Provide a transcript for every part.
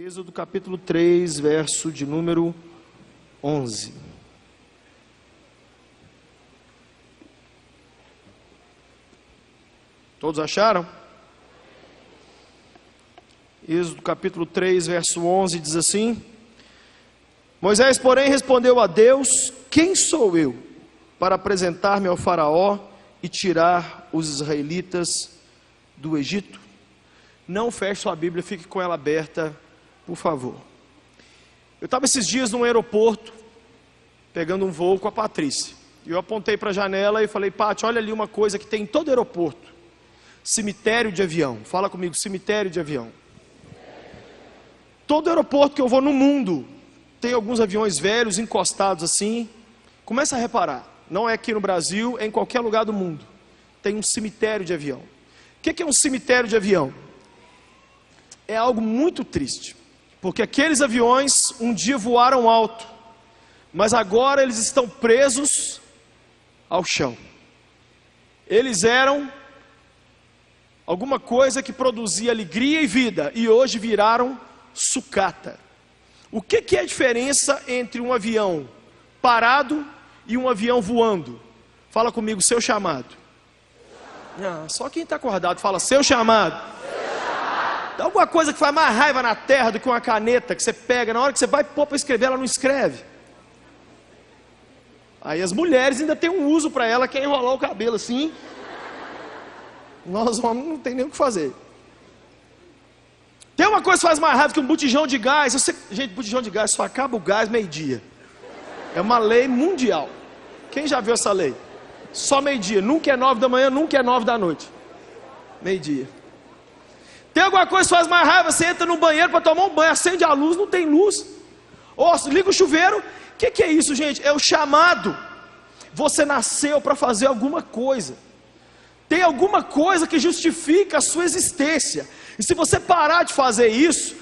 Êxodo capítulo 3, verso de número 11. Todos acharam? Êxodo capítulo 3, verso 11 diz assim: Moisés, porém, respondeu a Deus: Quem sou eu para apresentar-me ao faraó e tirar os israelitas do Egito? Não feche sua Bíblia, fique com ela aberta, por favor. Eu estava esses dias no aeroporto, pegando um voo com a Patrícia. E eu apontei para a janela e falei: Paty, olha ali uma coisa que tem em todo aeroporto. Cemitério de avião. Fala comigo, cemitério de avião. Todo aeroporto que eu vou no mundo tem alguns aviões velhos encostados assim. Começa a reparar, não é aqui no Brasil, é em qualquer lugar do mundo. Tem um cemitério de avião. O que é um cemitério de avião? É algo muito triste, porque aqueles aviões um dia voaram alto, mas agora eles estão presos ao chão. Eles eram alguma coisa que produzia alegria e vida, e hoje viraram sucata. O que é a diferença entre um avião parado e um avião voando? Fala comigo, seu chamado. Só quem está acordado fala, seu chamado. Tem alguma coisa que faz mais raiva na terra do que uma caneta que você pega, na hora que você vai pôr para escrever, ela não escreve. Aí as mulheres ainda tem um uso para ela, que é enrolar o cabelo assim. Nós homens não tem nem o que fazer. Tem uma coisa que faz mais raiva que um botijão de gás. Gente, botijão de gás só acaba o gás meio-dia. É uma lei mundial. Quem já viu essa lei? Só meio-dia, nunca é 9 da manhã, nunca é 9 da noite. Meio-dia. Tem alguma coisa que faz mais raiva? Você entra no banheiro para tomar um banho, acende a luz, não tem luz. Ou liga o chuveiro. O que é isso, gente? É o chamado. Você nasceu para fazer alguma coisa. Tem alguma coisa que justifica a sua existência. E se você parar de fazer isso,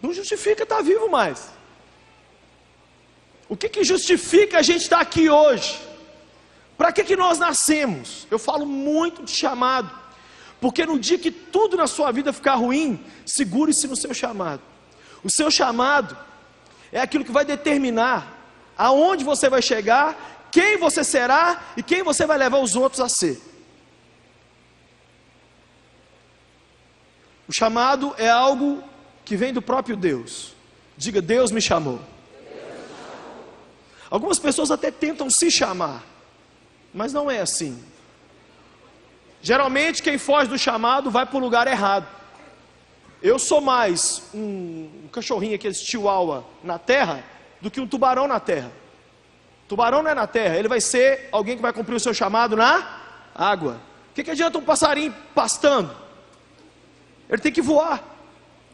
não justifica estar vivo mais. O que justifica a gente estar aqui hoje? Para que nós nascemos? Eu falo muito de chamado. Porque no dia que tudo na sua vida ficar ruim, segure-se no seu chamado. O seu chamado é aquilo que vai determinar aonde você vai chegar, quem você será e quem você vai levar os outros a ser. O chamado é algo que vem do próprio Deus. Diga, Deus me chamou. Algumas pessoas até tentam se chamar, mas não é assim. Geralmente quem foge do chamado vai para o lugar errado. Eu sou mais um cachorrinho, aquele chihuahua na terra, do que um tubarão na terra. Tubarão não é na terra, ele vai ser alguém que vai cumprir o seu chamado na água. O que adianta um passarinho pastando? Ele tem que voar.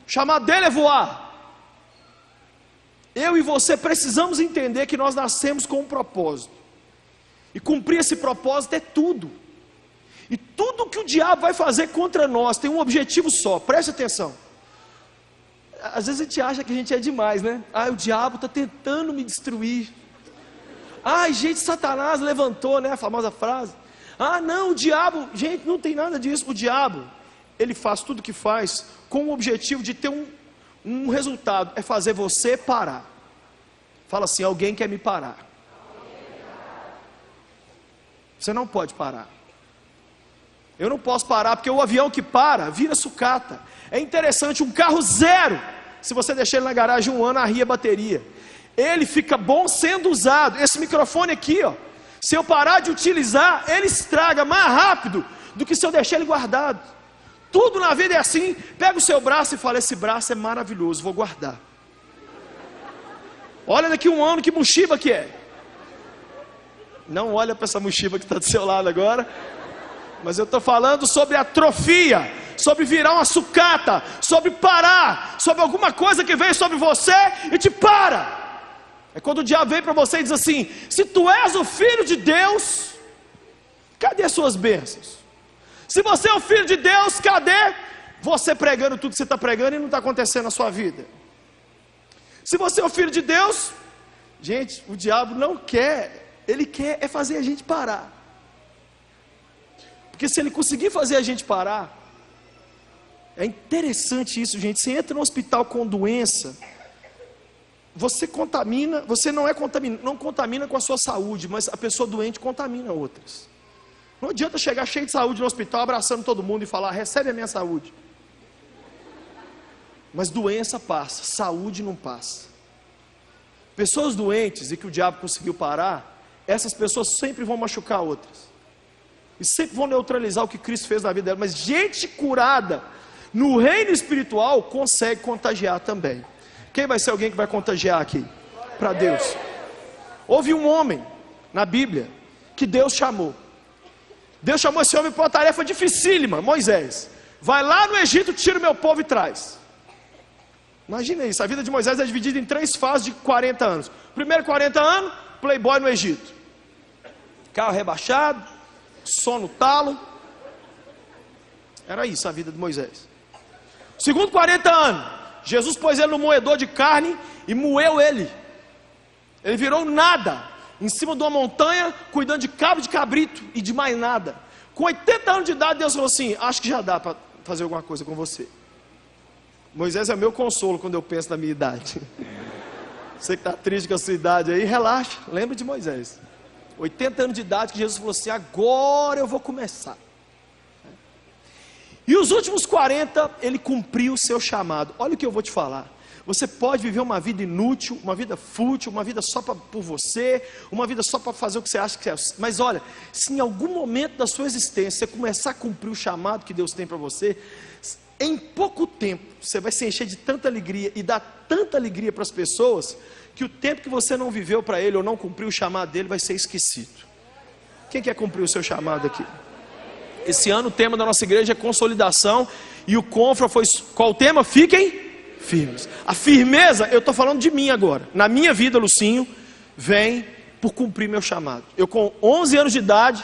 O chamado dele é voar. Eu e você precisamos entender que nós nascemos com um propósito. E cumprir esse propósito é tudo. E tudo que o diabo vai fazer contra nós tem um objetivo só, preste atenção. Às vezes a gente acha que a gente é demais, né? O diabo está tentando me destruir. Gente, Satanás levantou, né? A famosa frase. Não, o diabo, gente, não tem nada disso. O diabo, ele faz tudo o que faz com o objetivo de ter um resultado, é fazer você parar. Fala assim, alguém quer me parar. Você não pode parar. Eu não posso parar, porque o avião que para, vira sucata. É interessante, um carro zero, se você deixar ele na garagem 1 ano, arria a bateria. Ele fica bom sendo usado. Esse microfone aqui, se eu parar de utilizar, ele estraga mais rápido do que se eu deixar ele guardado. Tudo na vida é assim. Pega o seu braço e fala, esse braço é maravilhoso, vou guardar. Olha daqui 1 ano que mochiba que é. Não olha para essa mochiba que está do seu lado agora. Mas eu estou falando sobre atrofia, sobre virar uma sucata, sobre parar, sobre alguma coisa que vem sobre você e te para. É quando o diabo vem para você e diz assim, se tu és o filho de Deus, cadê as suas bênçãos? Se você é o filho de Deus, cadê você pregando tudo que você está pregando e não está acontecendo na sua vida? Se você é o filho de Deus, gente, o diabo não quer, ele quer é fazer a gente parar. Porque se ele conseguir fazer a gente parar, É interessante isso, gente. Você entra no hospital com doença, você contamina, você não contamina com a sua saúde, mas a pessoa doente contamina outras. Não adianta chegar cheio de saúde no hospital, abraçando todo mundo e falar, recebe a minha saúde. Mas doença passa, saúde não passa. Pessoas doentes e que o diabo conseguiu parar, essas pessoas sempre vão machucar outras. E sempre vão neutralizar o que Cristo fez na vida dela. Mas gente curada no reino espiritual consegue contagiar também. Quem vai ser alguém que vai contagiar aqui? Para Deus. Houve um homem na Bíblia que Deus chamou. Deus chamou esse homem para uma tarefa dificílima. Moisés, vai lá no Egito, tira o meu povo e traz. Imagina isso, a vida de Moisés é dividida em 3 fases de 40 anos. Primeiro 40 anos, playboy no Egito. Carro rebaixado, sono talo. Era isso a vida de Moisés. Segundo 40 anos, Jesus pôs ele no moedor de carne e moeu ele. Ele virou nada, em cima de uma montanha, cuidando de cabra de cabrito e de mais nada. Com 80 anos de idade, Deus falou assim, acho que já dá para fazer alguma coisa com você. Moisés é meu consolo quando eu penso na minha idade. Você que está triste com a sua idade aí, relaxa, lembra de Moisés. 80 anos de idade que Jesus falou assim, agora eu vou começar. E os últimos 40, ele cumpriu o seu chamado. Olha o que eu vou te falar. Você pode viver uma vida inútil, uma vida fútil, uma vida só por você, uma vida só para fazer o que você acha que é. Mas olha, se em algum momento da sua existência você começar a cumprir o chamado que Deus tem para você, em pouco tempo você vai se encher de tanta alegria e dar tanta alegria para as pessoas, que o tempo que você não viveu para Ele ou não cumpriu o chamado dele vai ser esquecido. Quem quer cumprir o seu chamado aqui? Esse ano o tema da nossa igreja é consolidação. E o Confra foi, qual o tema? Fiquem firmes. A firmeza, eu estou falando de mim agora. Na minha vida, Lucinho, vem por cumprir meu chamado. Eu com 11 anos de idade,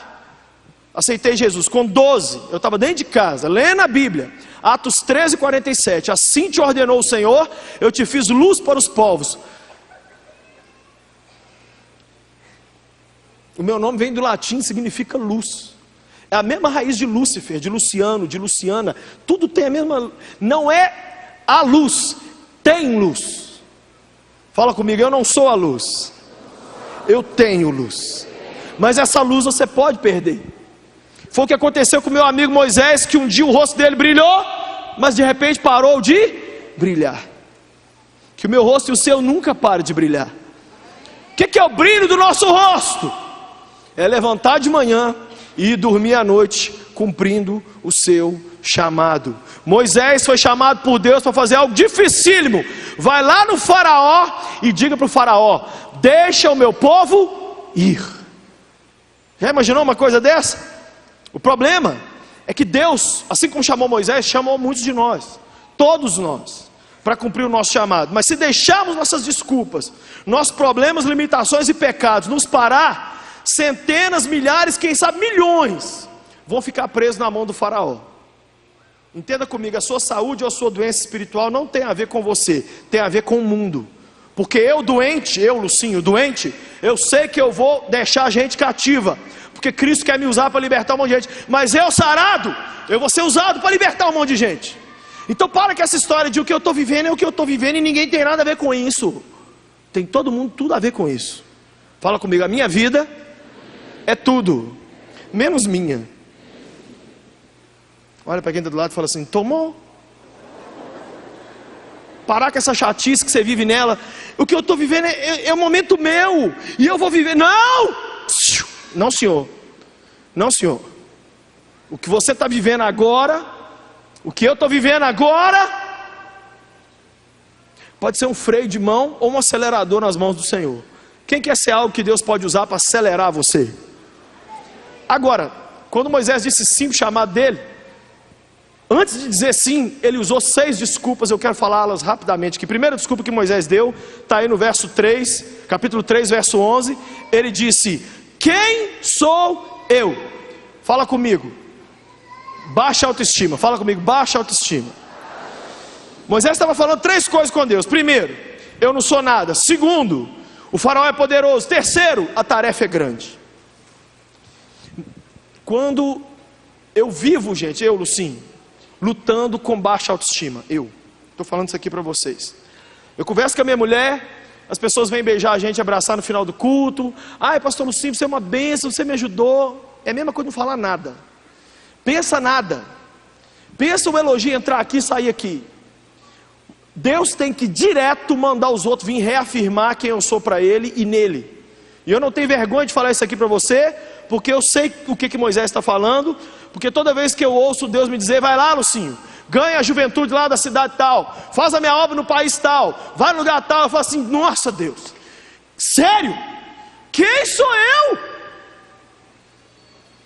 aceitei Jesus. Com 12, eu estava dentro de casa, lendo a Bíblia. Atos 13, 47. Assim te ordenou o Senhor, eu te fiz luz para os povos. O meu nome vem do latim, significa luz. É a mesma raiz de Lúcifer, de Luciano, de Luciana. Tudo tem a mesma. Não é a luz, tem luz. Fala comigo, eu não sou a luz. Eu tenho luz. Mas essa luz você pode perder. Foi o que aconteceu com meu amigo Moisés, que um dia o rosto dele brilhou, mas de repente parou de brilhar. Que o meu rosto e o seu nunca parem de brilhar. O que é o brilho do nosso rosto? É levantar de manhã e dormir à noite, cumprindo o seu chamado. Moisés foi chamado por Deus para fazer algo dificílimo. Vai lá no faraó e diga para o faraó, deixa o meu povo ir. Já imaginou uma coisa dessa? O problema é que Deus, assim como chamou Moisés, chamou muitos de nós, todos nós, para cumprir o nosso chamado. Mas se deixarmos nossas desculpas, nossos problemas, limitações e pecados nos parar, centenas, milhares, quem sabe milhões, vão ficar presos na mão do faraó. Entenda comigo, a sua saúde ou a sua doença espiritual não tem a ver com você, tem a ver com o mundo. Porque eu doente, eu Lucinho, doente, eu sei que eu vou deixar a gente cativa, porque Cristo quer me usar para libertar um monte de gente. Mas eu sarado, eu vou ser usado para libertar um monte de gente. Então para com essa história de o que eu estou vivendo é o que eu estou vivendo e ninguém tem nada a ver com isso. Tem todo mundo tudo a ver com isso. Fala comigo, a minha vida é tudo, menos minha. Olha para quem está do lado e fala assim, tomou? Parar com essa chatice que você vive nela. O que eu estou vivendo é um momento meu, e eu vou viver. Não! Não, senhor. Não, senhor. O que você está vivendo agora, o que eu estou vivendo agora, pode ser um freio de mão ou um acelerador nas mãos do Senhor. Quem quer ser algo que Deus pode usar para acelerar você? Agora, quando Moisés disse sim para o chamado dele, antes de dizer sim, ele usou 6 desculpas, eu quero falá-las rapidamente. Que a primeira desculpa que Moisés deu, está aí no verso 3, capítulo 3, verso 11, ele disse, quem sou eu? Fala comigo, baixa autoestima, fala comigo, baixa autoestima. Moisés estava falando 3 coisas com Deus. Primeiro, eu não sou nada. Segundo, o faraó é poderoso. Terceiro, a tarefa é grande. Quando eu vivo, gente, eu, Lucinho, lutando com baixa autoestima. Eu estou falando isso aqui para vocês. Eu converso com a minha mulher, as pessoas vêm beijar a gente, abraçar no final do culto. Ai, pastor Lucinho, você é uma bênção, você me ajudou. É a mesma coisa não falar nada. Pensa nada. Pensa o elogio entrar aqui e sair aqui. Deus tem que direto mandar os outros vir reafirmar quem eu sou para Ele e nele. E eu não tenho vergonha de falar isso aqui para você, porque eu sei o que Moisés está falando, porque toda vez que eu ouço Deus me dizer, vai lá, Lucinho, ganha a juventude lá da cidade tal, faz a minha obra no país tal, vai no lugar tal, eu falo assim, nossa Deus, sério? Quem sou eu?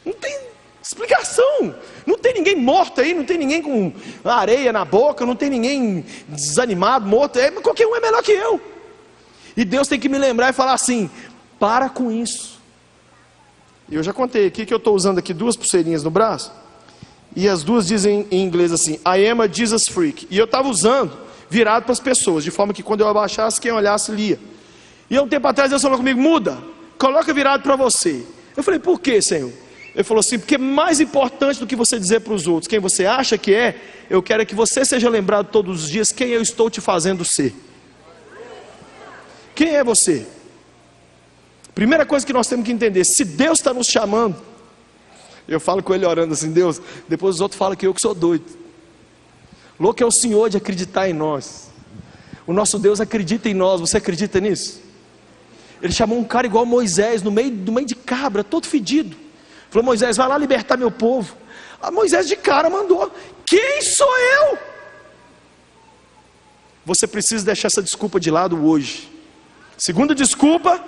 Não tem explicação. Não tem ninguém morto aí, não tem ninguém com areia na boca, não tem ninguém desanimado, morto. Qualquer um é melhor que eu. E Deus tem que me lembrar e falar assim, para com isso. Eu já contei aqui que eu estou usando aqui 2 pulseirinhas no braço, e as 2 dizem em inglês assim, I am a Jesus freak. E eu estava usando virado para as pessoas, de forma que quando eu abaixasse, quem olhasse lia. E há um tempo atrás Deus falou comigo, muda, coloca virado para você. Eu falei, por que, Senhor? Ele falou assim, porque mais importante do que você dizer para os outros quem você acha que é, eu quero que você seja lembrado todos os dias quem eu estou te fazendo ser. Quem é você? Primeira coisa que nós temos que entender, se Deus está nos chamando, eu falo com ele orando assim, Deus, depois os outros falam que eu que sou doido. Louco é o Senhor de acreditar em nós. O nosso Deus acredita em nós, você acredita nisso? Ele chamou um cara igual Moisés, no meio de cabra, todo fedido. Falou, Moisés, vai lá libertar meu povo. Moisés de cara mandou, quem sou eu? Você precisa deixar essa desculpa de lado hoje. Segunda desculpa,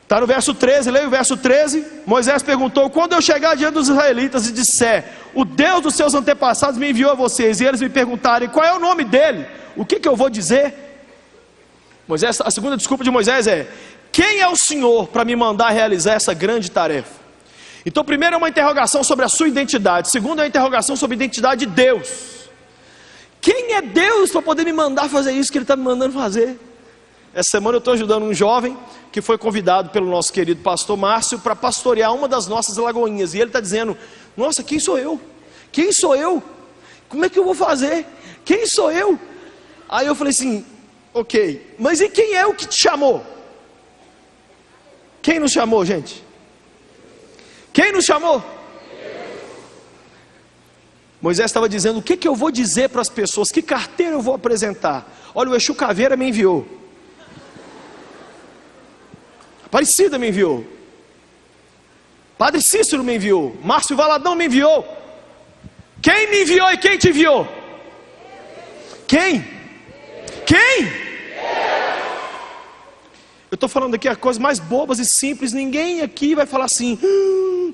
está no verso 13, leia o verso 13. Moisés perguntou, quando eu chegar diante dos israelitas e disser, o Deus dos seus antepassados me enviou a vocês, e eles me perguntarem, qual é o nome dele? O que eu vou dizer? Moisés, a segunda desculpa de Moisés é, quem é o Senhor para me mandar realizar essa grande tarefa? Então, primeiro é uma interrogação sobre a sua identidade. Segundo é uma interrogação sobre a identidade de Deus. Quem é Deus para poder me mandar fazer isso que Ele está me mandando fazer? Essa semana eu estou ajudando um jovem que foi convidado pelo nosso querido pastor Márcio para pastorear uma das nossas lagoinhas. E ele está dizendo, nossa, quem sou eu? Quem sou eu? Como é que eu vou fazer? Quem sou eu? Aí eu falei assim, ok, mas e quem é o que te chamou? Quem nos chamou, gente? Quem nos chamou? Moisés estava dizendo, o que eu vou dizer para as pessoas? Que carteira eu vou apresentar? Olha, o Exu Caveira me enviou. Aparecida me enviou. Padre Cícero me enviou. Márcio Valadão me enviou. Quem me enviou e quem te enviou? Quem? Quem? Eu estou falando aqui as coisas mais bobas e simples. Ninguém aqui vai falar assim,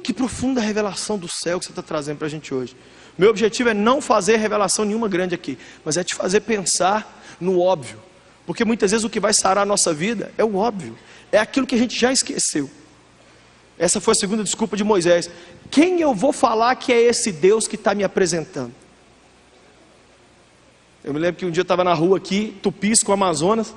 que profunda revelação do céu que você está trazendo para a gente hoje. Meu objetivo é não fazer revelação nenhuma grande aqui, mas é te fazer pensar no óbvio. Porque muitas vezes o que vai sarar a nossa vida é o óbvio, é aquilo que a gente já esqueceu. Essa foi a segunda desculpa de Moisés. Quem eu vou falar que é esse Deus que está me apresentando? Eu me lembro que um dia eu estava na rua aqui, Tupisco, Amazonas,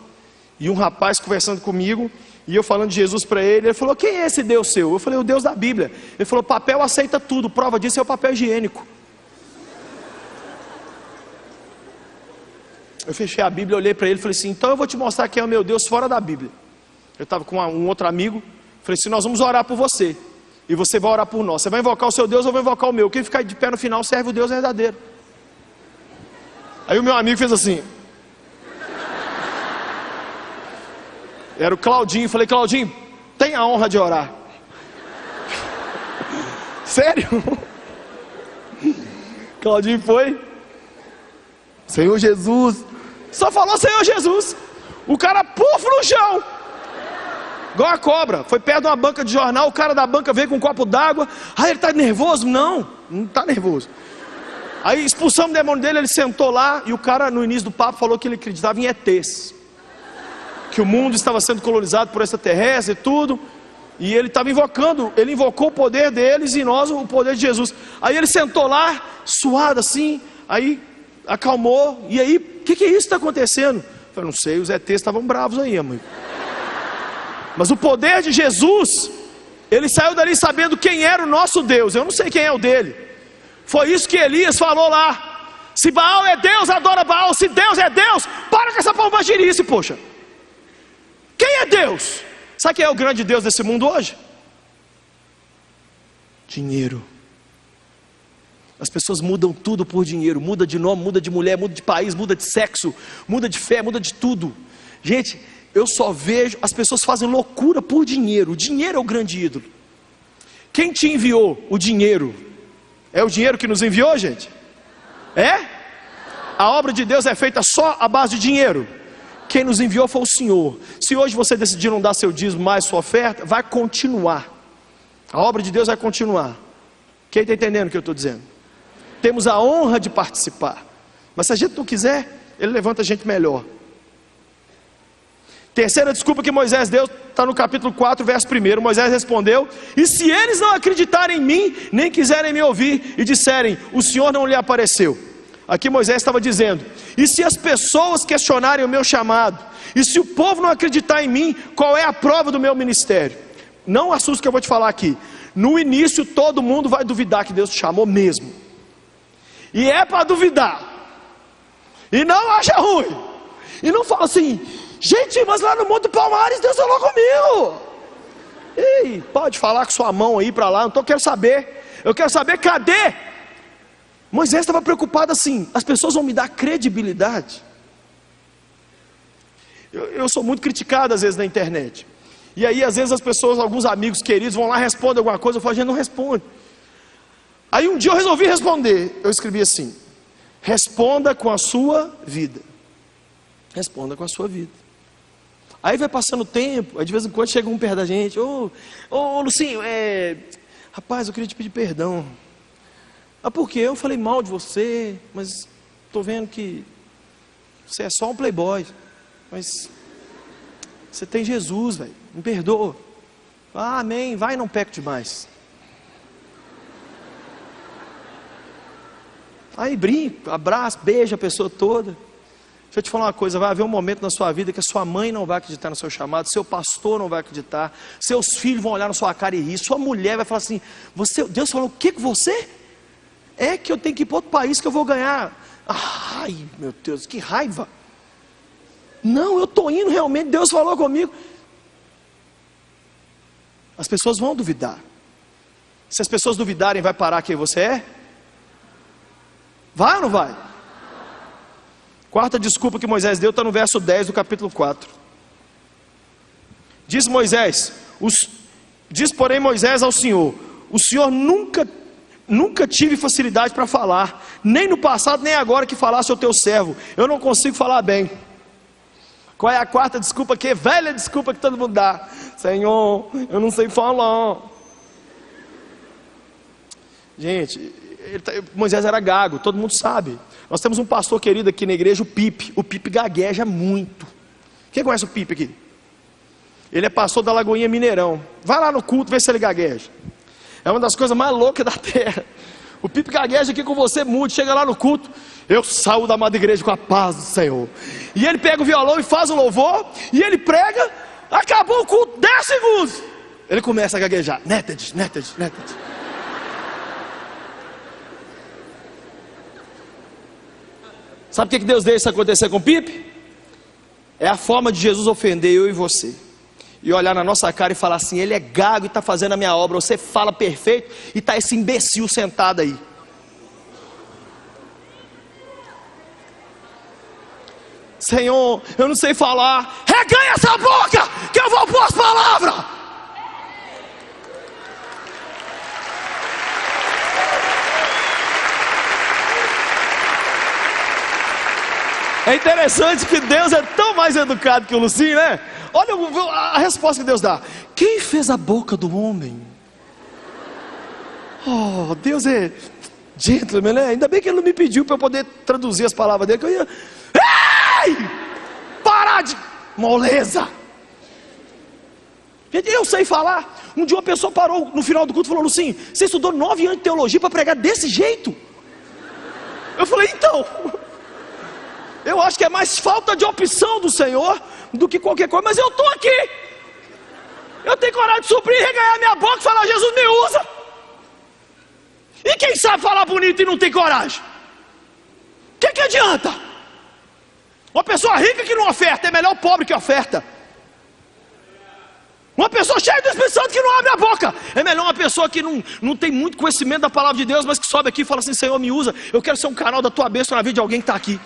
e um rapaz conversando comigo, e eu falando de Jesus para ele, ele falou, quem é esse Deus seu? Eu falei, o Deus da Bíblia. Ele falou, papel aceita tudo, prova disso é o papel higiênico. Eu fechei a Bíblia, olhei para ele e falei assim, então eu vou te mostrar quem é o meu Deus fora da Bíblia. Eu estava com um outro amigo, falei assim, nós vamos orar por você, e você vai orar por nós. Você vai invocar o seu Deus ou eu vou invocar o meu? Quem ficar de pé no final serve o Deus verdadeiro. Aí o meu amigo fez assim. Era o Claudinho, falei, Claudinho, tem a honra de orar. Sério? Claudinho foi, Senhor Jesus, só falou Senhor Jesus, o cara pufo no chão, igual a cobra, foi perto de uma banca de jornal, o cara da banca veio com um copo d'água, ele está nervoso? Não está nervoso. Aí expulsamos o demônio dele, ele sentou lá, e o cara no início do papo falou que ele acreditava em ETs, que o mundo estava sendo colonizado por extraterrestres e tudo, e ele estava invocando, ele invocou o poder deles e nós o poder de Jesus. Aí ele sentou lá, suado assim, aí acalmou, e aí, o que é isso que está acontecendo? Eu falei, não sei, os ETs estavam bravos aí, amigo. Mas o poder de Jesus, ele saiu dali sabendo quem era o nosso Deus, eu não sei quem é o dele. Foi isso que Elias falou lá. Se Baal é Deus, adora Baal. Se Deus é Deus, para com essa pomba-girice, poxa. Quem é Deus? Sabe quem é o grande Deus desse mundo hoje? Dinheiro. As pessoas mudam tudo por dinheiro. Muda de nome, muda de mulher, muda de país, muda de sexo, muda de fé, muda de tudo. Gente, eu só vejo, as pessoas fazem loucura por dinheiro. O dinheiro é o grande ídolo. Quem te enviou? O dinheiro. É o dinheiro que nos enviou, gente? É? A obra de Deus é feita só à base de dinheiro. Quem nos enviou foi o Senhor. Se hoje você decidir não dar seu dízimo mais, sua oferta, vai continuar. A obra de Deus vai continuar. Quem está entendendo o que eu estou dizendo? Temos a honra de participar. Mas se a gente não quiser, Ele levanta a gente melhor. Terceira desculpa que Moisés deu, está no capítulo 4, verso 1. Moisés respondeu: e se eles não acreditarem em mim, nem quiserem me ouvir, e disserem, o Senhor não lhe apareceu. Aqui Moisés estava dizendo: e se as pessoas questionarem o meu chamado, e se o povo não acreditar em mim, qual é a prova do meu ministério? Não assuste que eu vou te falar aqui. No início todo mundo vai duvidar que Deus te chamou mesmo. E é para duvidar. E não acha ruim. E não fala assim: gente, mas lá no Monte do Palmares Deus falou comigo. Ei, pode falar com sua mão aí para lá, quero saber. Eu quero saber cadê. Moisés estava preocupado assim: as pessoas vão me dar credibilidade. Eu sou muito criticado às vezes na internet. E aí às vezes as pessoas, alguns amigos queridos vão lá, respondem alguma coisa. Eu falo: a gente não responde. Aí um dia eu resolvi responder. Eu escrevi assim: responda com a sua vida. Responda com a sua vida. Aí vai passando o tempo, aí de vez em quando chega um perto da gente: ô Lucinho, rapaz, eu queria te pedir perdão. Ah, por quê? Eu falei mal de você, mas estou vendo que você é só um playboy. Mas você tem Jesus, velho, me perdoa. Ah, amém, vai e não peco demais. Aí brinco, abraço, beijo a pessoa toda. Deixa eu te falar uma coisa: vai haver um momento na sua vida que a sua mãe não vai acreditar no seu chamado, seu pastor não vai acreditar, seus filhos vão olhar na sua cara e rir, sua mulher vai falar assim: Deus falou o que com você? É que eu tenho que ir para outro país que eu vou ganhar. Ai, meu Deus, que raiva. Não, eu estou indo realmente, Deus falou comigo. As pessoas vão duvidar. Se as pessoas duvidarem, vai parar quem você é? Vai ou não vai? Quarta desculpa que Moisés deu está no verso 10 do capítulo 4. Diz porém Moisés ao Senhor: o Senhor nunca tive facilidade para falar, nem no passado nem agora que falasse ao teu servo. Eu não consigo falar bem. Qual é a quarta desculpa? Que velha desculpa que todo mundo dá: Senhor, eu não sei falar. Gente, Moisés era gago, todo mundo sabe. Nós temos um pastor querido aqui na igreja, o Pipe gagueja muito. Quem conhece o Pipe aqui? Ele é pastor da Lagoinha Mineirão. Vai lá no culto, vê se ele gagueja. É uma das coisas mais loucas da terra. O Pipe gagueja aqui com você muito. Chega lá no culto: eu saio da amada igreja com a paz do Senhor. E ele pega o violão e faz o louvor, e ele prega. Acabou o culto, 10 segundos, ele começa a gaguejar: Netted. Sabe o que Deus deixa isso acontecer com o Pipe? É a forma de Jesus ofender eu e você, e olhar na nossa cara e falar assim: ele é gago e está fazendo a minha obra. Você fala perfeito e está esse imbecil sentado aí. Senhor, eu não sei falar. Reganha essa boca que eu vou pôr as palavras. É interessante que Deus é tão mais educado que o Lucinho, né? Olha a resposta que Deus dá: quem fez a boca do homem? Oh, Deus é gentleman, né? Ainda bem que ele não me pediu para eu poder traduzir as palavras dele, que eu ia... Ei! Para de moleza! Gente, eu sei falar. Um dia uma pessoa parou no final do culto e falou: Lucinho, você estudou 9 anos de teologia para pregar desse jeito? Eu falei: então... eu acho que é mais falta de opção do Senhor do que qualquer coisa, mas eu estou aqui. Eu tenho coragem de suprir, reganhar minha boca e falar: Jesus, me usa. E quem sabe falar bonito e não tem coragem? O que adianta? Uma pessoa rica que não oferta é melhor o pobre que oferta. Uma pessoa cheia do Espírito Santo que não abre a boca é melhor uma pessoa que não tem muito conhecimento da palavra de Deus, mas que sobe aqui e fala assim: Senhor, me usa, eu quero ser um canal da tua bênção na vida de alguém que está aqui.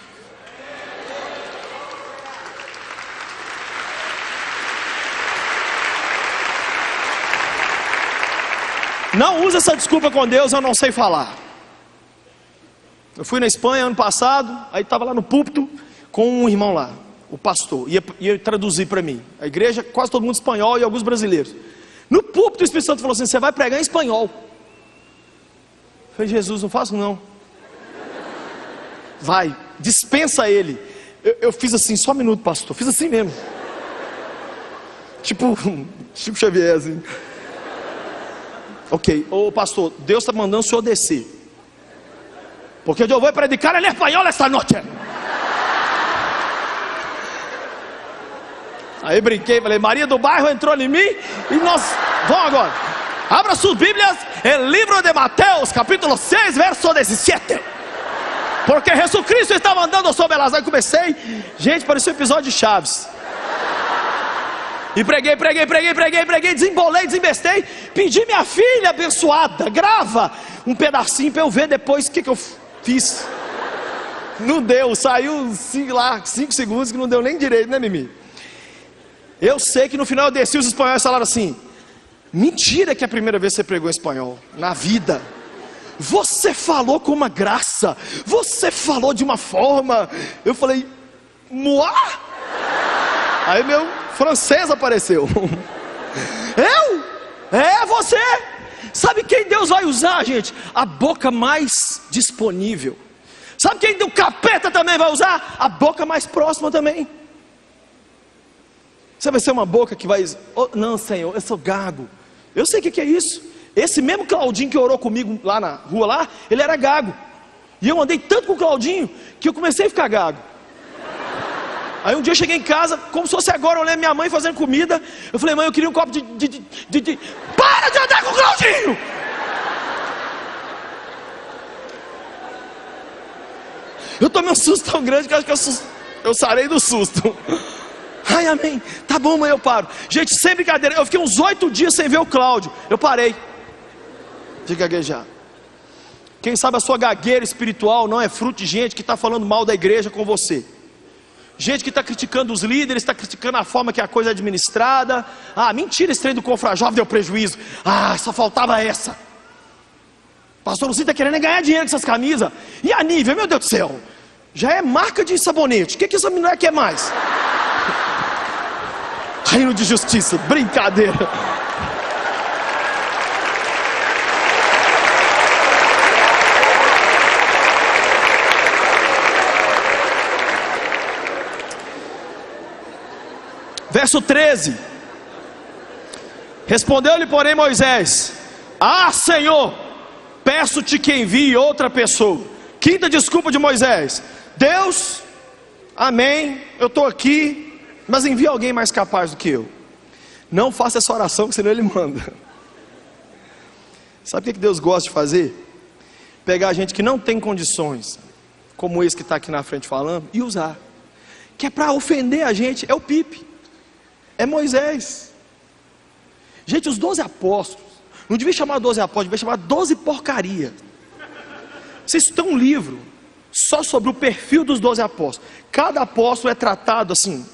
Não usa essa desculpa com Deus, eu não sei falar. Eu fui na Espanha ano passado, aí estava lá no púlpito com um irmão lá, o pastor, ia traduzir para mim. A igreja, quase todo mundo espanhol e alguns brasileiros. No púlpito o Espírito Santo falou assim: você vai pregar em espanhol. Eu falei: Jesus, não faço não. Vai, dispensa ele. Eu fiz assim, só um minuto, pastor, fiz assim mesmo. Tipo Xavier assim. Ok, ô pastor, Deus está mandando o senhor descer, porque eu vou predicar em espanhol esta noite. Aí brinquei, falei: Maria do Bairro entrou em mim e nós vamos agora. Abra suas Bíblias, el livro de Mateus, capítulo 6, verso 17. Porque Jesus Cristo estava andando sobre elas. Aí comecei, gente, parecia um episódio de Chaves. E preguei, desembolei, desembestei. Pedi minha filha abençoada, grava um pedacinho para eu ver depois o que eu fiz. Não deu, saiu 5 segundos que não deu nem direito, né, Mimi? Eu sei que no final eu desci, os espanhóis falaram assim: mentira que é a primeira vez que você pregou em espanhol na vida. Você falou com uma graça, você falou de uma forma. Eu falei: moi? Aí meu francês apareceu. Eu? É você. Sabe quem Deus vai usar, gente? A boca mais disponível. Sabe quem o capeta também vai usar? A boca mais próxima também. Você vai ser uma boca que vai... Oh, não, Senhor, eu sou gago. Eu sei o que é isso. Esse mesmo Claudinho que orou comigo lá na rua lá, ele era gago. E eu andei tanto com o Claudinho que eu comecei a ficar gago. Aí um dia eu cheguei em casa, como se fosse agora, eu lembro minha mãe fazendo comida. Eu falei: mãe, eu queria um copo de... Para de andar com o Claudinho! Eu tomei um susto tão grande que eu acho que eu sarei do susto. Ai, amém, tá bom, mãe, eu paro. Gente, sem brincadeira, eu fiquei uns 8 dias sem ver o Cláudio. Eu parei de gaguejar. Quem sabe a sua gagueira espiritual não é fruto de gente que está falando mal da igreja com você. Gente que está criticando os líderes, está criticando a forma que a coisa é administrada. Ah, mentira, esse trem do Confrajovem deu prejuízo. Ah, só faltava essa. Pastor Lucinho está querendo ganhar dinheiro com essas camisas. E a Nívia, meu Deus do céu, já é marca de sabonete. O que essa mulher quer mais? Reino de justiça, brincadeira. Verso 13. Respondeu-lhe, porém, Moisés: ah, Senhor, peço-te que envie outra pessoa. Quinta desculpa de Moisés: Deus, amém, eu estou aqui, mas envia alguém mais capaz do que eu. Não faça essa oração, que senão ele manda. Sabe o que Deus gosta de fazer? Pegar gente que não tem condições, como esse que está aqui na frente falando, e usar. Que é para ofender a gente. É o Pipe, é Moisés. Gente, os 12 apóstolos, não devia chamar 12 apóstolos, devia chamar 12 porcaria. Vocês têm um livro só sobre o perfil dos 12 apóstolos. Cada apóstolo é tratado assim,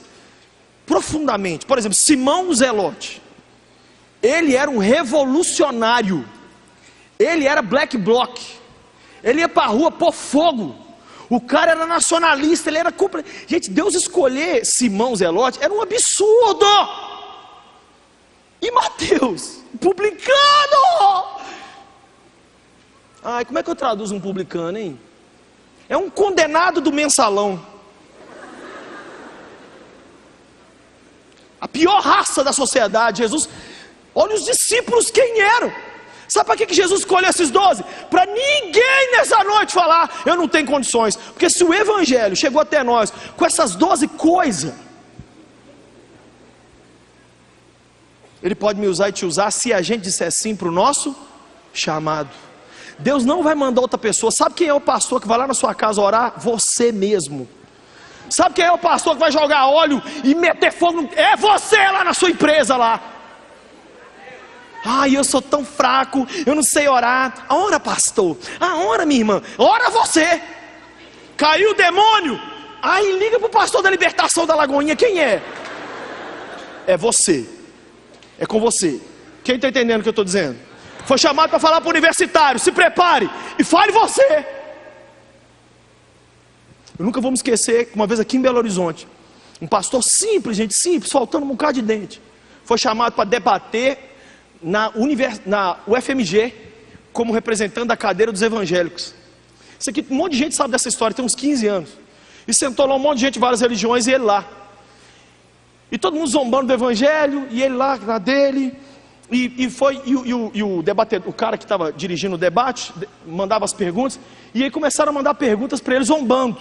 profundamente. Por exemplo, Simão Zelote, ele era um revolucionário. Ele era black bloc. Ele ia para a rua pôr fogo. O cara era nacionalista, ele era... Gente, Deus escolher Simão Zelote era um absurdo. E Mateus, publicano. Ai, como é que eu traduzo um publicano, hein? É um condenado do mensalão. A pior raça da sociedade. Jesus, olha os discípulos quem eram. Sabe para que Jesus escolheu esses 12? Para ninguém nessa noite falar: eu não tenho condições. Porque se o evangelho chegou até nós com essas 12 coisas, ele pode me usar e te usar se a gente disser sim para o nosso chamado. Deus não vai mandar outra pessoa. Sabe quem é o pastor que vai lá na sua casa orar? Você mesmo. Sabe quem é o pastor que vai jogar óleo e meter fogo? É você lá na sua empresa lá. Ai, eu sou tão fraco, eu não sei orar. Ora, pastor. Ora, minha irmã. Ora você. Caiu o demônio. Ai, liga para o pastor da libertação da Lagoinha. Quem é? É você. É com você. Quem está entendendo o que eu estou dizendo? Foi chamado para falar para o universitário. Se prepare e fale você. Eu nunca vou me esquecer que uma vez aqui em Belo Horizonte, um pastor simples, gente, simples, faltando um bocado de dente, foi chamado para debater na UFMG, como representante da cadeira dos evangélicos. Isso aqui, um monte de gente sabe dessa história, tem uns 15 anos. E sentou lá um monte de gente de várias religiões e ele lá. E todo mundo zombando do evangelho, e ele lá na dele. E o debatedor, o cara que estava dirigindo o debate, mandava as perguntas, e aí começaram a mandar perguntas para ele zombando.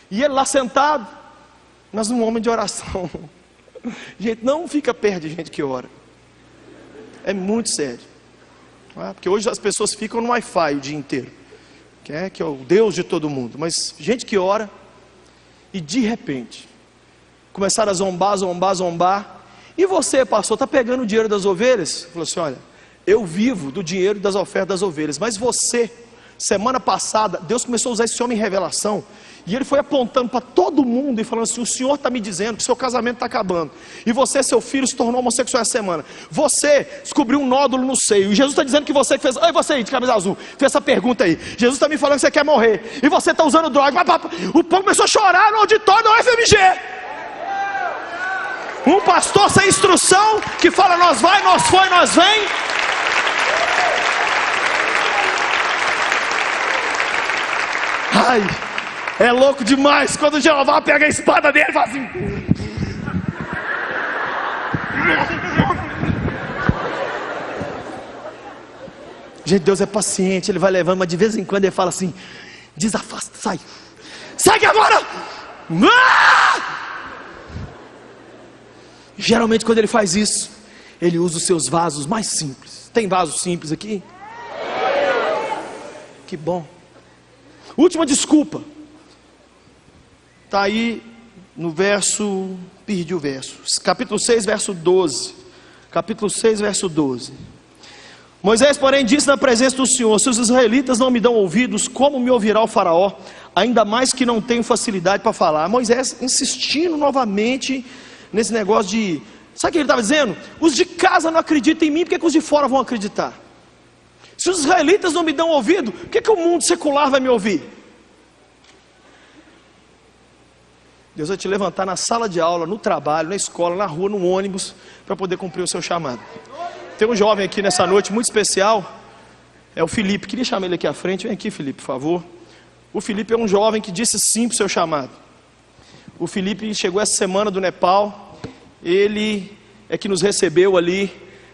E ele lá sentado, mas um homem de oração. Gente, não fica perto de gente que ora. É muito sério. Porque hoje as pessoas ficam no Wi-Fi o dia inteiro, que é o Deus de todo mundo. Mas gente que ora, e de repente começaram a zombar. E você, pastor, está pegando o dinheiro das ovelhas? Falou assim: olha, eu vivo do dinheiro das ofertas das ovelhas. Mas você, semana passada, Deus começou a usar esse homem em revelação, e ele foi apontando para todo mundo e falando assim: o Senhor está me dizendo que seu casamento está acabando, e você, seu filho, se tornou homossexual essa semana. Você descobriu um nódulo no seio, e Jesus está dizendo que você que fez. Ei, você aí de camisa azul, fez essa pergunta aí. Jesus está me falando que você quer morrer, e você está usando droga. O povo começou a chorar no auditório da UFMG. Um pastor sem instrução, que fala: nós vai, nós foi, nós vem. Ai, é louco demais quando Jeová pega a espada dele e fala assim. Gente, Deus é paciente, Ele vai levando, mas de vez em quando Ele fala assim: desafasta, sai. Sai agora! Geralmente quando Ele faz isso, Ele usa os seus vasos mais simples. Tem vasos simples aqui? Que bom. Última desculpa. Está aí no verso, perdi o verso, capítulo 6, verso 12. Capítulo 6, verso 12. Moisés, porém, disse na presença do Senhor: se os israelitas não me dão ouvidos, como me ouvirá o faraó? Ainda mais que não tenho facilidade para falar. Moisés insistindo novamente nesse negócio de... Sabe o que ele estava dizendo? Os de casa não acreditam em mim, por que os de fora vão acreditar? Se os israelitas não me dão ouvido, por que o mundo secular vai me ouvir? Deus vai te levantar na sala de aula, no trabalho, na escola, na rua, no ônibus, para poder cumprir o seu chamado. Tem um jovem aqui nessa noite muito especial, é o Felipe. Queria chamar ele aqui à frente. Vem aqui, Felipe, por favor. O Felipe é um jovem que disse sim para o seu chamado. O Felipe chegou essa semana do Nepal. Ele é que nos recebeu ali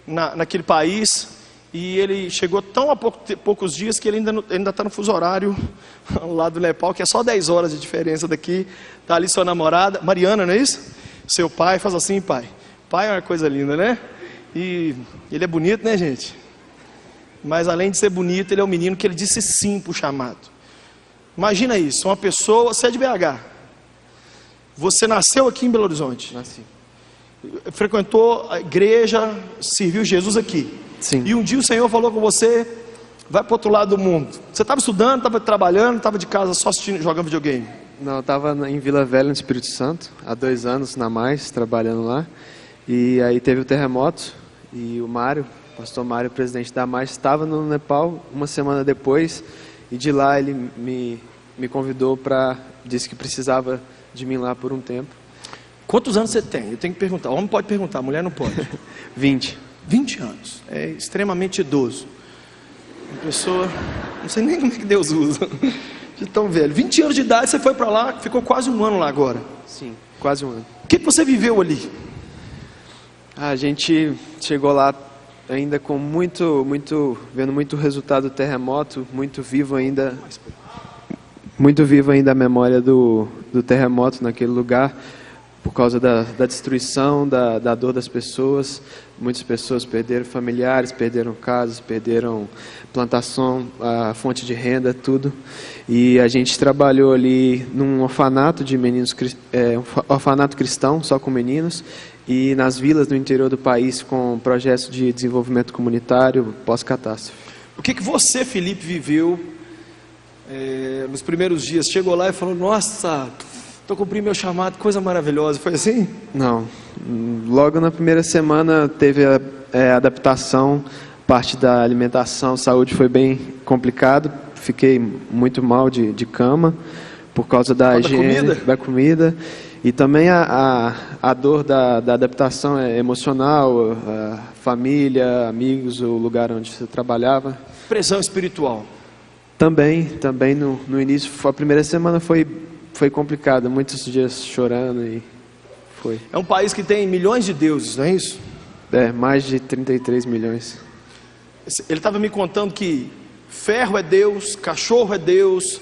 naquele país. E ele chegou tão há poucos dias que ele ainda está no fuso horário lá do Nepal, que é só 10 horas de diferença daqui. Está ali sua namorada, Mariana, não é isso? Seu pai, faz assim, pai. Pai é uma coisa linda, né? E ele é bonito, né, gente? Mas além de ser bonito, ele é um menino que ele disse sim para o chamado. Imagina isso, uma pessoa, você é de BH. Você nasceu aqui em Belo Horizonte. Nasci. Frequentou a igreja, serviu Jesus aqui. Sim. E um dia o Senhor falou com você: vai para o outro lado do mundo. Você estava estudando, estava trabalhando, estava de casa só assistindo, jogando videogame? Não, eu estava em Vila Velha, no Espírito Santo, há 2 anos na Mais, trabalhando lá. E aí teve o terremoto, e o Mário, o pastor Mário, presidente da Mais, estava no Nepal uma semana depois. E de lá ele me convidou disse que precisava de mim lá por um tempo. Quantos anos você tem? Eu tenho que perguntar. O homem pode perguntar, a mulher não pode. 20. 20 anos, é extremamente idoso. Uma pessoa, não sei nem como é que Deus usa, de tão velho. 20 anos de idade, você foi para lá, ficou quase 1 ano lá agora. Sim, quase 1 ano. O que você viveu ali? A gente chegou lá ainda com vendo muito resultado do terremoto, muito vivo ainda a memória do terremoto naquele lugar. por causa da destruição, da dor das pessoas. Muitas pessoas perderam familiares, perderam casas, perderam plantação, a fonte de renda, tudo. E a gente trabalhou ali num orfanato de meninos, um orfanato cristão, só com meninos, e nas vilas no interior do país com projetos de desenvolvimento comunitário pós-catástrofe. O que você, Felipe, viveu nos primeiros dias? Chegou lá e falou, nossa, estou cumprindo meu chamado, coisa maravilhosa. Foi assim? Não. Logo na primeira semana teve a adaptação, parte da alimentação, saúde foi bem complicado. Fiquei muito mal de cama por causa da higiene, da comida. E também a dor da adaptação emocional, a família, amigos, o lugar onde você trabalhava. Pressão espiritual. Também no início, a primeira semana foi complicada, muitos dias chorando e foi. É um país que tem milhões de deuses, não é isso? Mais de 33 milhões. Ele estava me contando que ferro é Deus, cachorro é Deus.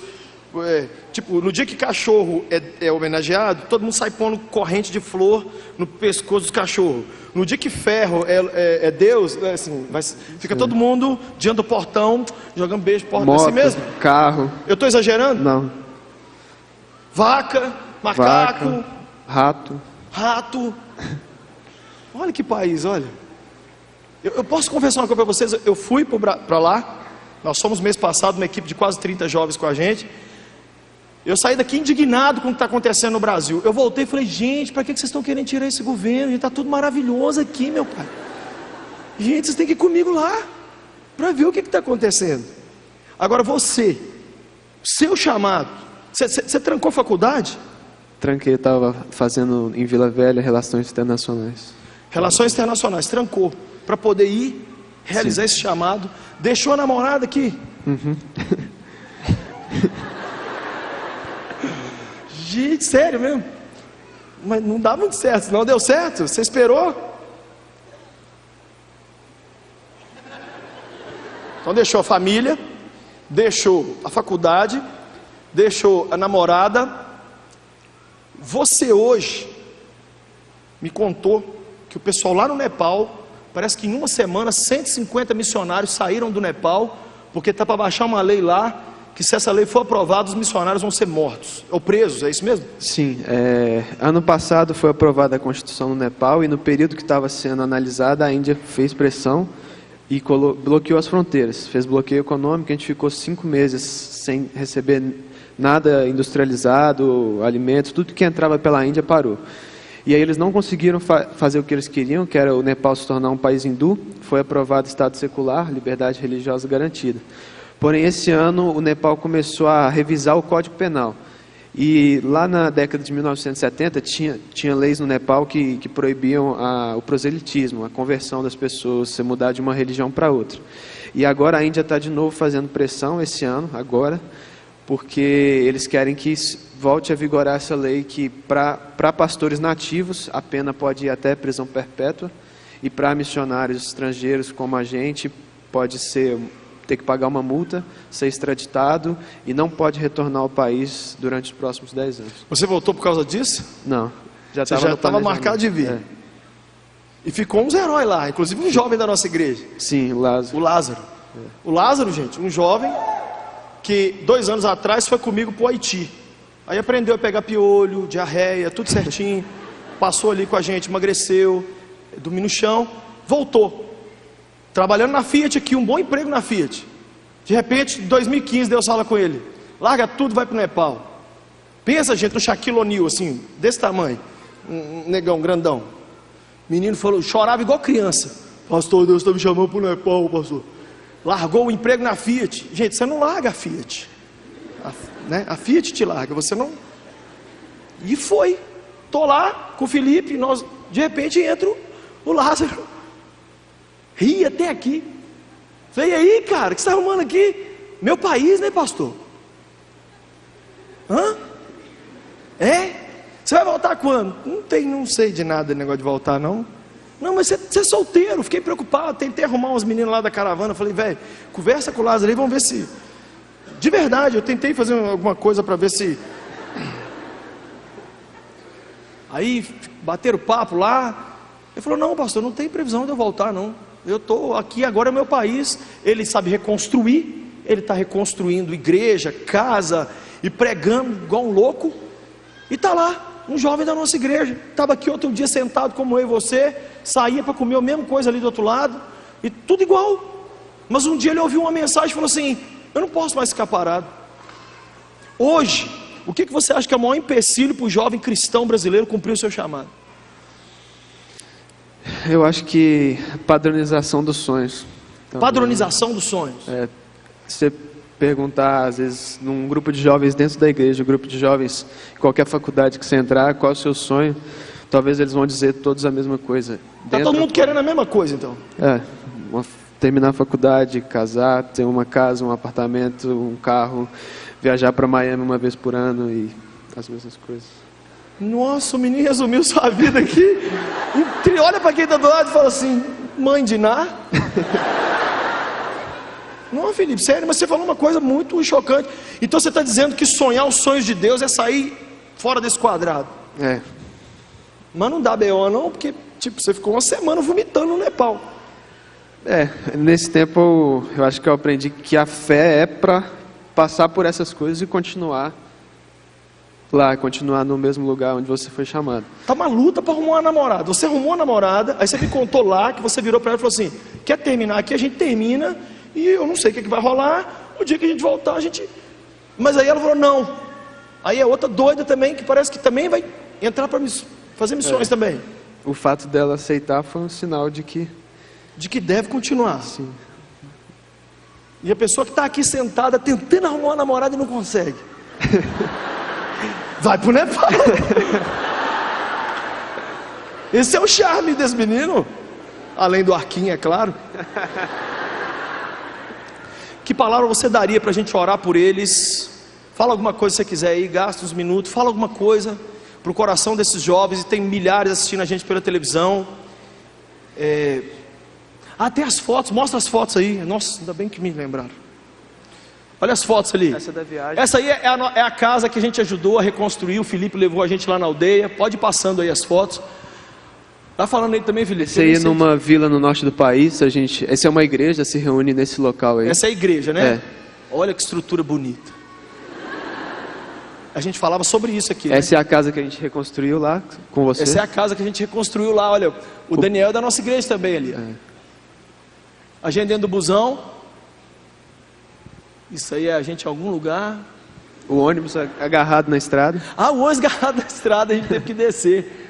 Tipo, no dia que cachorro é homenageado, todo mundo sai pondo corrente de flor no pescoço dos cachorros. No dia que ferro é Deus, assim, fica todo mundo diante do portão, jogando beijo, porta assim mesmo. Carro. Eu estou exagerando? Não. Vaca, macaco, rato. Olha que país, olha. Eu posso confessar uma coisa para vocês. Eu fui para lá. Nós fomos mês passado uma equipe de quase 30 jovens com a gente. Eu saí daqui indignado com o que está acontecendo no Brasil. Eu voltei e falei, gente, para que vocês estão querendo tirar esse governo? Está tudo maravilhoso aqui, meu pai. Gente, vocês têm que ir comigo lá para ver o que está acontecendo. Agora você, seu chamado, você trancou a faculdade? Tranquei, estava fazendo em Vila Velha Relações Internacionais. Relações Internacionais, trancou, para poder ir realizar esse chamado. Deixou a namorada aqui? Uhum. Gente, sério mesmo? Mas não dá muito certo, não deu certo? Você esperou? Então deixou a família, deixou a faculdade, deixou a namorada. Você hoje me contou que o pessoal lá no Nepal, parece que em uma semana 150 missionários saíram do Nepal, porque está para baixar uma lei lá, que se essa lei for aprovada, os missionários vão ser mortos, ou presos, é isso mesmo? Sim, ano passado foi aprovada a Constituição no Nepal, e no período que estava sendo analisada, a Índia fez pressão e bloqueou as fronteiras, fez bloqueio econômico. A gente ficou 5 meses sem receber nada industrializado, alimentos, tudo que entrava pela Índia parou. E aí eles não conseguiram fazer o que eles queriam, que era o Nepal se tornar um país hindu. Foi aprovado Estado secular, liberdade religiosa garantida. Porém, esse ano o Nepal começou a revisar o Código Penal. E lá na década de 1970 tinha leis no Nepal que proibiam o proselitismo, a conversão das pessoas, se mudar de uma religião para outra. E agora a Índia está de novo fazendo pressão esse ano, agora, porque eles querem que volte a vigorar essa lei que para pastores nativos a pena pode ir até prisão perpétua, e para missionários estrangeiros como a gente pode ter que pagar uma multa, ser extraditado e não pode retornar ao país durante os próximos 10 anos. Você voltou por causa disso? Não. Você já estava marcado de vir. E ficou uns heróis lá, inclusive um jovem da nossa igreja. Sim, o Lázaro. O Lázaro. O Lázaro, gente, um jovem que 2 anos atrás foi comigo para o Haiti. Aí aprendeu a pegar piolho, diarreia, tudo certinho. Passou ali com a gente, emagreceu, dormiu no chão, voltou. Trabalhando na Fiat aqui, um bom emprego na Fiat. De repente, em 2015, Deus fala com ele: larga tudo, vai para o Nepal. Pensa, gente, no Shaquille O'Neal, assim, desse tamanho. Um negão, grandão. Menino falou, chorava igual criança. Pastor, Deus está me chamando para o Nepal, pastor. Largou o emprego na Fiat. Gente, você não larga a Fiat. A Fiat te larga, você não. E foi. Estou lá com o Felipe, de repente entra o Lázaro. Ri até aqui. Falei, e aí, cara, o que você está arrumando aqui? Meu país, né, pastor? Hã? Você vai voltar quando? Não sei de nada de negócio de voltar, não. Não, mas você é solteiro. Fiquei preocupado, tentei arrumar uns meninos lá da caravana. Falei, velho, conversa com o Lázaro aí, vamos ver se... De verdade, eu tentei fazer alguma coisa para ver se... Aí bateram papo lá. Ele falou, não pastor, não tem previsão de eu voltar não. Eu estou aqui, agora é meu país. Ele sabe reconstruir, ele está reconstruindo igreja, casa, e pregando igual um louco. E está lá, um jovem da nossa igreja. Estava aqui outro dia sentado como eu e você, saía para comer a mesma coisa ali do outro lado, e tudo igual. Mas um dia ele ouviu uma mensagem e falou assim, eu não posso mais ficar parado. Hoje, o que você acha que é o maior empecilho para o jovem cristão brasileiro cumprir o seu chamado? Eu acho que padronização dos sonhos. Então, Padronização dos sonhos. Você perguntar, às vezes, num grupo de jovens dentro da igreja, um grupo de jovens, em qualquer faculdade que você entrar, qual é o seu sonho? Talvez eles vão dizer todos a mesma coisa. Está todo mundo querendo a mesma coisa, então? Terminar a faculdade, casar, ter uma casa, um apartamento, um carro, viajar para Miami uma vez por ano e as mesmas coisas. Nossa, o menino resumiu sua vida aqui. Olha para quem está do lado e fala assim, mãe de Ná. Não, Felipe, sério, mas você falou uma coisa muito chocante. Então você está dizendo que sonhar os sonhos de Deus é sair fora desse quadrado. Mas não dá B.O. não, porque tipo, você ficou uma semana vomitando no Nepal. Nesse tempo eu acho que eu aprendi que a fé é para passar por essas coisas e continuar lá, continuar no mesmo lugar onde você foi chamado. Tá uma luta para arrumar uma namorada. Você arrumou uma namorada, aí você me contou lá que você virou para ela e falou assim, quer terminar aqui, a gente termina, e eu não sei o que vai rolar, o dia que a gente voltar, a gente... Mas aí ela falou, não. Aí é outra doida também, que parece que também vai entrar para fazer missões também. O fato dela aceitar foi um sinal de que deve continuar. Sim. E a pessoa que está aqui sentada tentando arrumar uma namorada e não consegue. Vai pro Nepal. Esse é o charme desse menino. Além do arquinho, é claro. Que palavra você daria para a gente orar por eles? Fala alguma coisa se você quiser aí, gasta uns minutos. Fala alguma coisa para o coração desses jovens. E tem milhares assistindo a gente pela televisão. Tem as fotos, mostra as fotos aí. Nossa, ainda bem que me lembraram. Olha as fotos ali. Essa da viagem. Essa aí é a casa que a gente ajudou a reconstruir. O Felipe levou a gente lá na aldeia. Pode ir passando aí as fotos. Tá falando aí também, Felipe? Essa aí é numa vila no norte do país. Essa é uma igreja, se reúne nesse local aí. Essa é a igreja, né? Olha que estrutura bonita. A gente falava sobre isso aqui. Essa é a casa que a gente reconstruiu lá com você. Essa é a casa que a gente reconstruiu lá. Olha, o Daniel é da nossa igreja também ali. A gente dentro do busão. Isso aí é a gente em algum lugar. O ônibus agarrado na estrada. O ônibus agarrado na estrada, a gente teve que descer.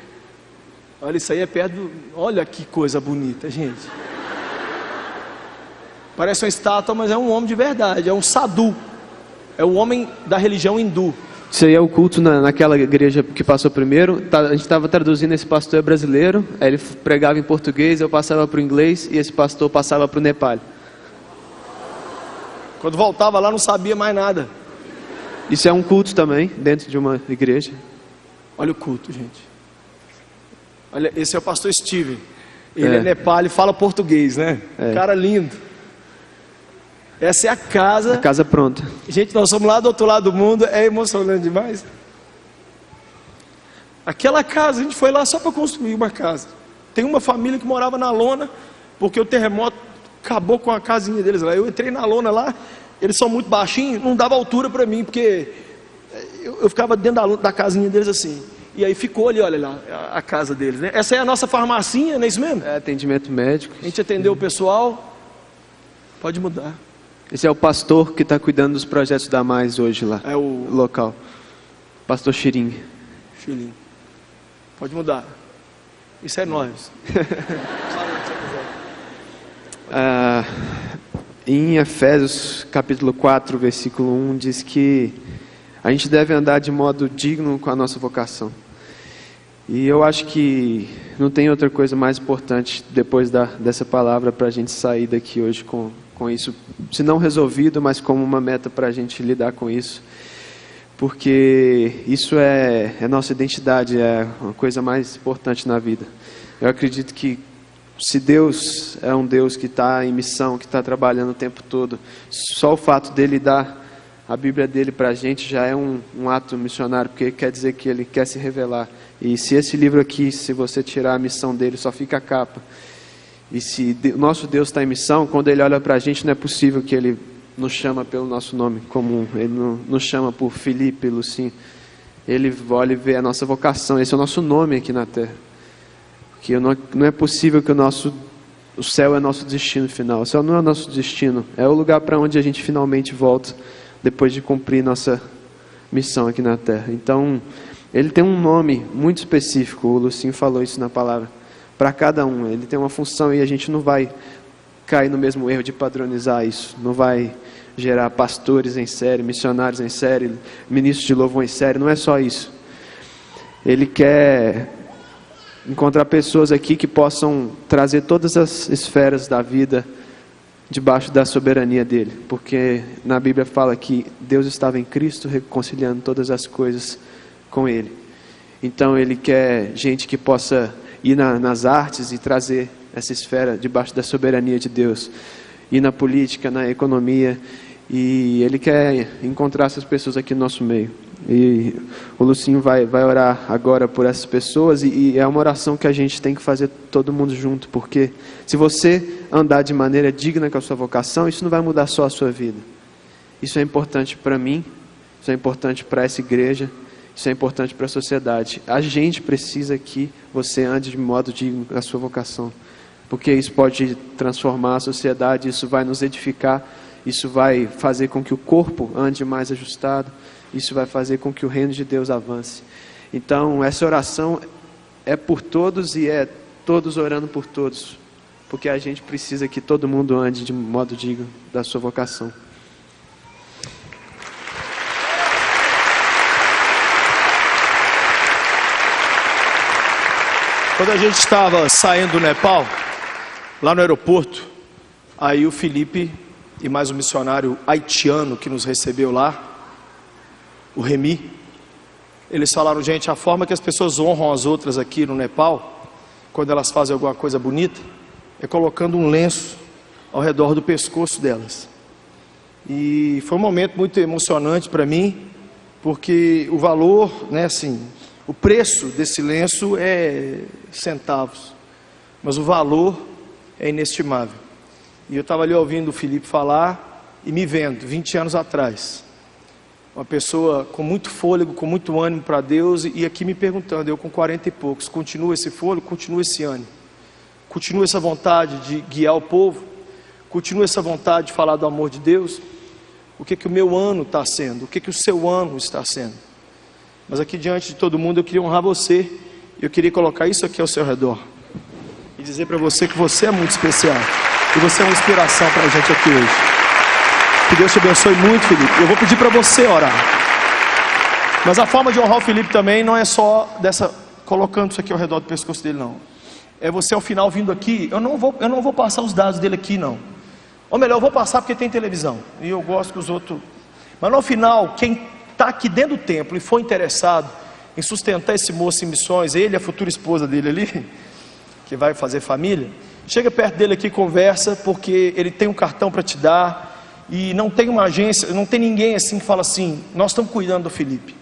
Olha, isso aí é perto do... Olha que coisa bonita, gente. Parece uma estátua, mas é um homem de verdade. É um sadhu. É o homem da religião hindu. Isso aí é o culto naquela igreja que passou primeiro. A gente estava traduzindo, esse pastor é brasileiro. Aí ele pregava em português, eu passava para o inglês. E esse pastor passava para o Nepal. Quando voltava lá não sabia mais nada. Isso é um culto também, dentro de uma igreja. Olha o culto, gente. Olha, esse é o pastor Steven. Ele é Nepal e fala português, né? Cara lindo. Essa é a casa. A casa pronta. Gente, nós somos lá do outro lado do mundo. É emocionante demais. Aquela casa, a gente foi lá só para construir uma casa. Tem uma família que morava na lona, porque o terremoto acabou com a casinha deles lá. Eu entrei na lona lá, eles são muito baixinhos, não dava altura para mim, porque eu ficava dentro da casinha deles assim. E aí ficou ali, olha lá, a casa deles, né? Essa é a nossa farmacinha, não é isso mesmo? Atendimento médico. A gente atendeu o pessoal. Pode mudar. Esse é o pastor que está cuidando dos projetos da Mais hoje lá. É o local. Pastor Chirim. Chirim. Pode mudar. Isso é nós. Em Efésios capítulo 4, versículo 1, diz que a gente deve andar de modo digno com a nossa vocação. E eu acho que não tem outra coisa mais importante depois dessa palavra para a gente sair daqui hoje com isso, se não resolvido, mas como uma meta para a gente lidar com isso. Porque isso é nossa identidade, é uma coisa mais importante na vida. Eu acredito que se Deus é um Deus que está em missão, que está trabalhando o tempo todo, só o fato dele dar a Bíblia dele para a gente já é um ato missionário, porque quer dizer que ele quer se revelar. E se esse livro aqui, se você tirar a missão dele, só fica a capa. E se o nosso Deus está em missão, quando Ele olha para a gente, não é possível que Ele nos chama pelo nosso nome comum. Ele não nos chama por Felipe, Lucinho. Ele olha e vê a nossa vocação. Esse é o nosso nome aqui na Terra. Porque não é possível que o céu é nosso destino final. O céu não é o nosso destino. É o lugar para onde a gente finalmente volta, depois de cumprir nossa missão aqui na Terra. Então, Ele tem um nome muito específico. O Lucinho falou isso na palavra. Para cada um, ele tem uma função e a gente não vai cair no mesmo erro de padronizar isso. Não vai gerar pastores em série, missionários em série, ministros de louvor em série. Não é só isso. Ele quer encontrar pessoas aqui que possam trazer todas as esferas da vida debaixo da soberania dele. Porque na Bíblia fala que Deus estava em Cristo reconciliando todas as coisas com ele. Então ele quer gente que possa ir nas artes e trazer essa esfera debaixo da soberania de Deus, ir na política, na economia, e Ele quer encontrar essas pessoas aqui no nosso meio. E o Lucinho vai orar agora por essas pessoas, e é uma oração que a gente tem que fazer todo mundo junto, porque se você andar de maneira digna com a sua vocação, isso não vai mudar só a sua vida. Isso é importante para mim, isso é importante para essa igreja, isso é importante para a sociedade. A gente precisa que você ande de modo digno com a sua vocação, porque isso pode transformar a sociedade, isso vai nos edificar, isso vai fazer com que o corpo ande mais ajustado, isso vai fazer com que o reino de Deus avance. Então, essa oração é por todos e é todos orando por todos, porque a gente precisa que todo mundo ande de modo digno da sua vocação. Quando a gente estava saindo do Nepal, lá no aeroporto, aí o Felipe e mais um missionário haitiano que nos recebeu lá, o Remy, eles falaram: gente, a forma que as pessoas honram as outras aqui no Nepal, quando elas fazem alguma coisa bonita, é colocando um lenço ao redor do pescoço delas. E foi um momento muito emocionante para mim, porque o valor, né, assim, o preço desse lenço é centavos, mas o valor é inestimável. E eu estava ali ouvindo o Felipe falar e me vendo, 20 anos atrás, uma pessoa com muito fôlego, com muito ânimo para Deus, e aqui me perguntando, eu com 40 e poucos, continua esse fôlego, continua esse ânimo, continua essa vontade de guiar o povo, continua essa vontade de falar do amor de Deus. O que o meu ano está sendo? O que o seu ano está sendo? Mas aqui diante de todo mundo eu queria honrar você. Eu queria colocar isso aqui ao seu redor e dizer para você que você é muito especial, e você é uma inspiração para a gente aqui hoje. Que Deus te abençoe muito, Felipe. Eu vou pedir para você orar, mas a forma de honrar o Felipe também não é só colocando isso aqui ao redor do pescoço dele, não. É você ao final vindo aqui. Eu não vou passar os dados dele aqui, não. Ou melhor, eu vou passar porque tem televisão e eu gosto que os outros. Mas no final, quem está aqui dentro do templo e foi interessado em sustentar esse moço em missões, ele e a futura esposa dele ali, que vai fazer família, chega perto dele aqui e conversa, porque ele tem um cartão para te dar, e não tem uma agência, não tem ninguém assim que fala assim: nós estamos cuidando do Felipe.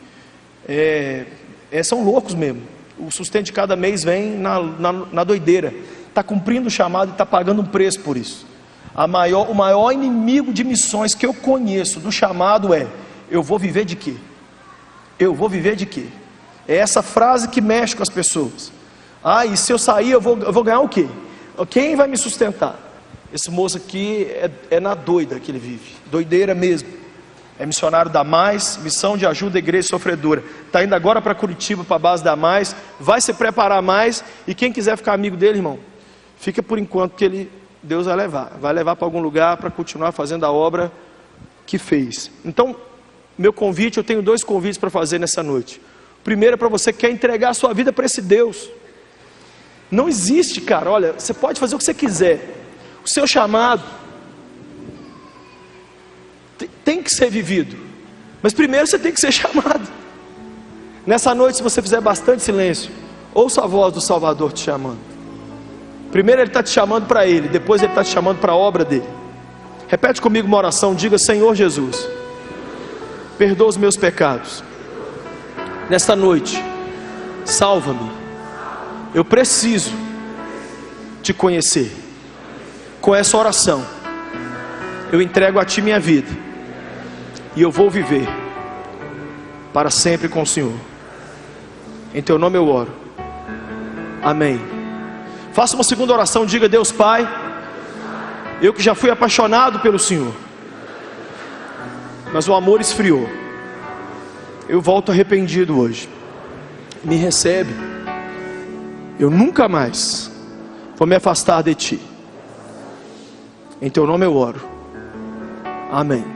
São loucos mesmo. O sustento de cada mês vem na doideira, está cumprindo o chamado e está pagando um preço por isso. O maior inimigo de missões que eu conheço do chamado é: eu vou viver de quê? Eu vou viver de quê? É essa frase que mexe com as pessoas. E se eu sair eu vou ganhar o quê? Quem vai me sustentar? Esse moço aqui é na doida que ele vive, doideira mesmo. É missionário da Mais, missão de ajuda à igreja sofredora. Está indo agora para Curitiba, para a base da Mais, vai se preparar mais. E quem quiser ficar amigo dele, irmão, fica por enquanto, que Deus vai levar para algum lugar para continuar fazendo a obra que fez. Então, meu convite, eu tenho 2 convites para fazer nessa noite. O primeiro é para você que quer entregar a sua vida para esse Deus. Não existe, cara, olha, você pode fazer o que você quiser. O seu chamado tem que ser vivido, mas primeiro você tem que ser chamado. Nessa noite, se você fizer bastante silêncio, ouça a voz do Salvador te chamando. Primeiro Ele está te chamando para Ele, depois Ele está te chamando para a obra dele. Repete comigo uma oração, diga: Senhor Jesus, perdoa os meus pecados. Nesta noite, salva-me. Eu preciso te conhecer. Com essa oração, eu entrego a ti minha vida, e eu vou viver para sempre com o Senhor. Em teu nome eu oro. Amém. Faça uma segunda oração. Diga: Deus Pai, eu que já fui apaixonado pelo Senhor, mas o amor esfriou, eu volto arrependido hoje. Me recebe. Eu nunca mais vou me afastar de ti. Em teu nome eu oro. Amém.